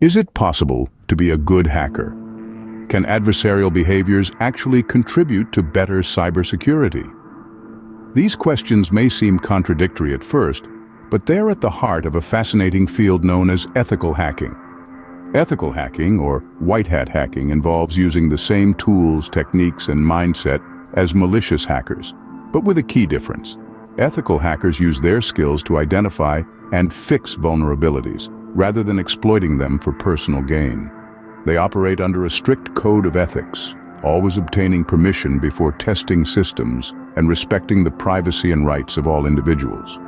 Is it possible to be a good hacker? Can adversarial behaviors actually contribute to better cybersecurity? These questions may seem contradictory at first, but they're at the heart of a fascinating field known as ethical hacking. Ethical hacking, or white hat hacking, involves using the same tools, techniques, and mindset as malicious hackers, but with a key difference. Ethical hackers use their skills to identify and fix vulnerabilities, rather than exploiting them for personal gain. They operate under a strict code of ethics, always obtaining permission before testing systems and respecting the privacy and rights of all individuals.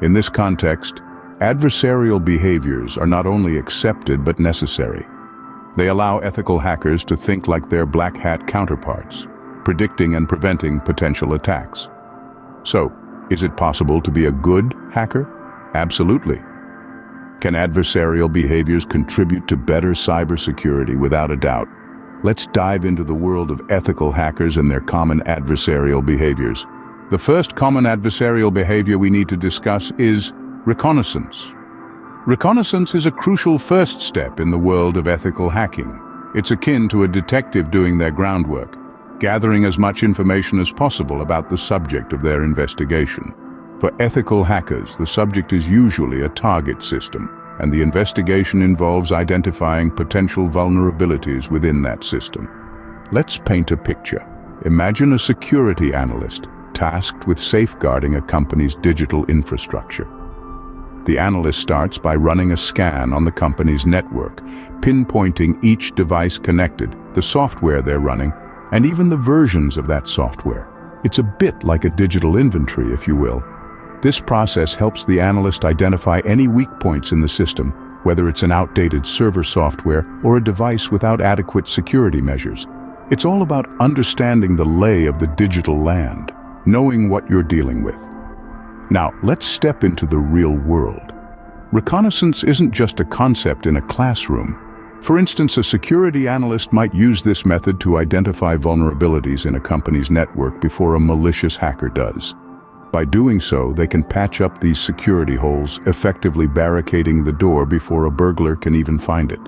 In this context, adversarial behaviors are not only accepted but necessary. They allow ethical hackers to think like their black hat counterparts, predicting and preventing potential attacks. So, is it possible to be a good hacker? Absolutely. Can adversarial behaviors contribute to better cybersecurity? Without a doubt. Let's dive into the world of ethical hackers and their common adversarial behaviors. The first common adversarial behavior we need to discuss is reconnaissance. Reconnaissance is a crucial first step in the world of ethical hacking. It's akin to a detective doing their groundwork, gathering as much information as possible about the subject of their investigation. For ethical hackers, the subject is usually a target system, and the investigation involves identifying potential vulnerabilities within that system. Let's paint a picture. Imagine a security analyst tasked with safeguarding a company's digital infrastructure. The analyst starts by running a scan on the company's network, pinpointing each device connected, the software they're running, and even the versions of that software. It's a bit like a digital inventory, if you will. This process helps the analyst identify any weak points in the system, whether it's an outdated server software or a device without adequate security measures. It's all about understanding the lay of the digital land, knowing what you're dealing with. Now, let's step into the real world. Reconnaissance isn't just a concept in a classroom. For instance, a security analyst might use this method to identify vulnerabilities in a company's network before a malicious hacker does. By doing so, they can patch up these security holes, effectively barricading the door before a burglar can even find it.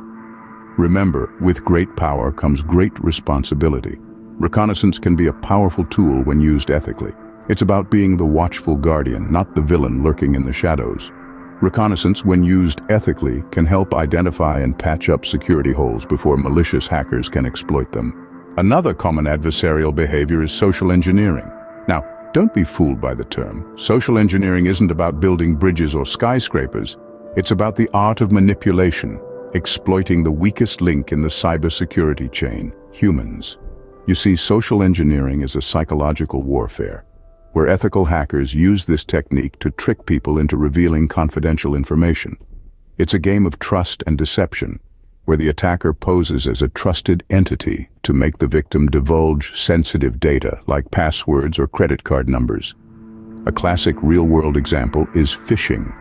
Remember, with great power comes great responsibility. Reconnaissance can be a powerful tool when used ethically. It's about being the watchful guardian, not the villain lurking in the shadows. Reconnaissance, when used ethically, can help identify and patch up security holes before malicious hackers can exploit them. Another common adversarial behavior is social engineering. Now, don't be fooled by the term. Social engineering isn't about building bridges or skyscrapers. It's about the art of manipulation, exploiting the weakest link in the cybersecurity chain, humans. You see, social engineering is a psychological warfare, where ethical hackers use this technique to trick people into revealing confidential information. It's a game of trust and deception, where the attacker poses as a trusted entity to make the victim divulge sensitive data like passwords or credit card numbers. A classic real-world example is phishing.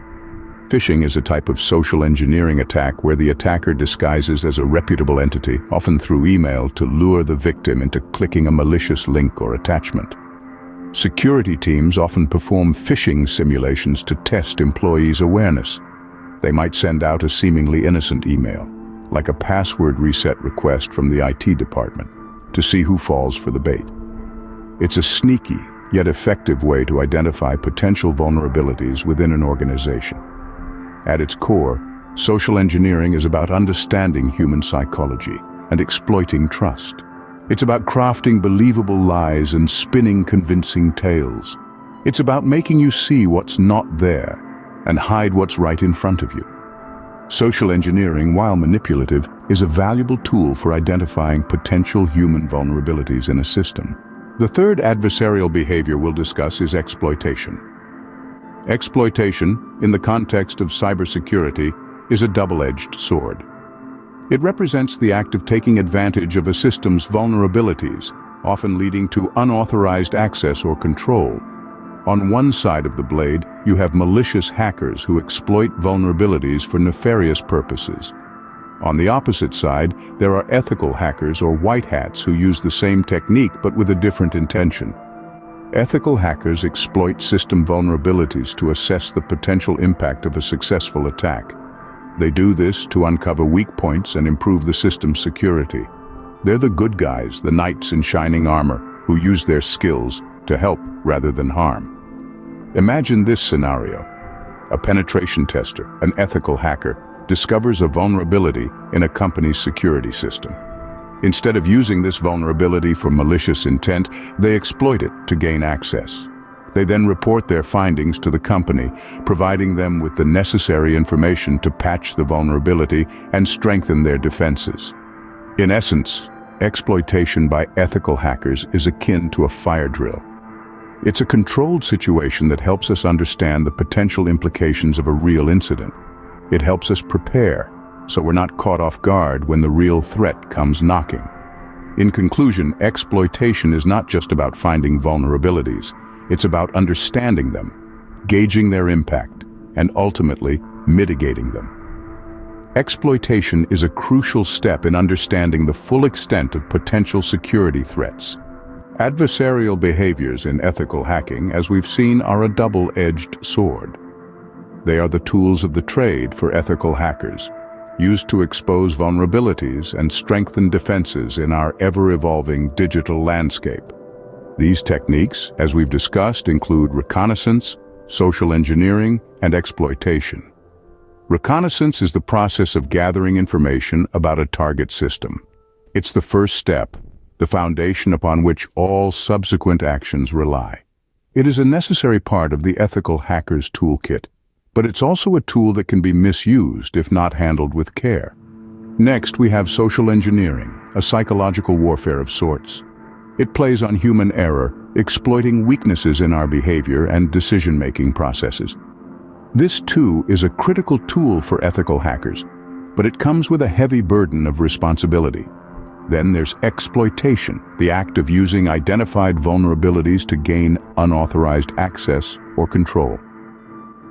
Phishing is a type of social engineering attack where the attacker disguises as a reputable entity, often through email, to lure the victim into clicking a malicious link or attachment. Security teams often perform phishing simulations to test employees' awareness. They might send out a seemingly innocent email, like a password reset request from the IT department, to see who falls for the bait. It's a sneaky, yet effective way to identify potential vulnerabilities within an organization. At its core, social engineering is about understanding human psychology and exploiting trust. It's about crafting believable lies and spinning convincing tales. It's about making you see what's not there and hide what's right in front of you. Social engineering, while manipulative, is a valuable tool for identifying potential human vulnerabilities in a system. The third adversarial behavior we'll discuss is exploitation. Exploitation, in the context of cybersecurity, is a double-edged sword. It represents the act of taking advantage of a system's vulnerabilities, often leading to unauthorized access or control. On one side of the blade, you have malicious hackers who exploit vulnerabilities for nefarious purposes. On the opposite side, there are ethical hackers or white hats who use the same technique but with a different intention. Ethical hackers exploit system vulnerabilities to assess the potential impact of a successful attack. They do this to uncover weak points and improve the system's security. They're the good guys, the knights in shining armor, who use their skills to help rather than harm. Imagine this scenario. A penetration tester, an ethical hacker, discovers a vulnerability in a company's security system. Instead of using this vulnerability for malicious intent, they exploit it to gain access. They then report their findings to the company, providing them with the necessary information to patch the vulnerability and strengthen their defenses. In essence, exploitation by ethical hackers is akin to a fire drill. It's a controlled situation that helps us understand the potential implications of a real incident. It helps us prepare, so we're not caught off guard when the real threat comes knocking. In conclusion, exploitation is not just about finding vulnerabilities. It's about understanding them, gauging their impact, and ultimately mitigating them. Exploitation is a crucial step in understanding the full extent of potential security threats. Adversarial behaviors in ethical hacking, as we've seen, are a double-edged sword. They are the tools of the trade for ethical hackers, used to expose vulnerabilities and strengthen defenses in our ever-evolving digital landscape. These techniques, as we've discussed, include reconnaissance, social engineering, and exploitation. Reconnaissance is the process of gathering information about a target system. It's the first step, the foundation upon which all subsequent actions rely. It is a necessary part of the ethical hacker's toolkit, but it's also a tool that can be misused if not handled with care. Next, we have social engineering, a psychological warfare of sorts. It plays on human error, exploiting weaknesses in our behavior and decision-making processes. This, too, is a critical tool for ethical hackers, but it comes with a heavy burden of responsibility. Then there's exploitation, the act of using identified vulnerabilities to gain unauthorized access or control.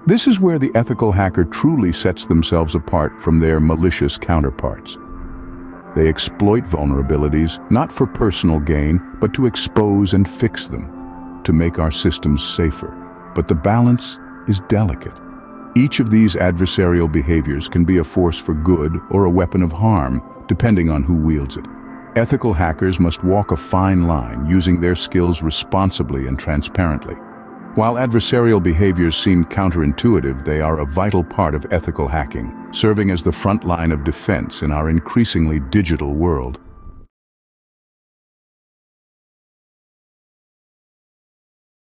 This is where the ethical hacker truly sets themselves apart from their malicious counterparts. They exploit vulnerabilities not for personal gain, but to expose and fix them, to make our systems safer. But the balance is delicate. Each of these adversarial behaviors can be a force for good or a weapon of harm, depending on who wields it. Ethical hackers must walk a fine line, using their skills responsibly and transparently. While adversarial behaviors seem counterintuitive, they are a vital part of ethical hacking, serving as the front line of defense in our increasingly digital world.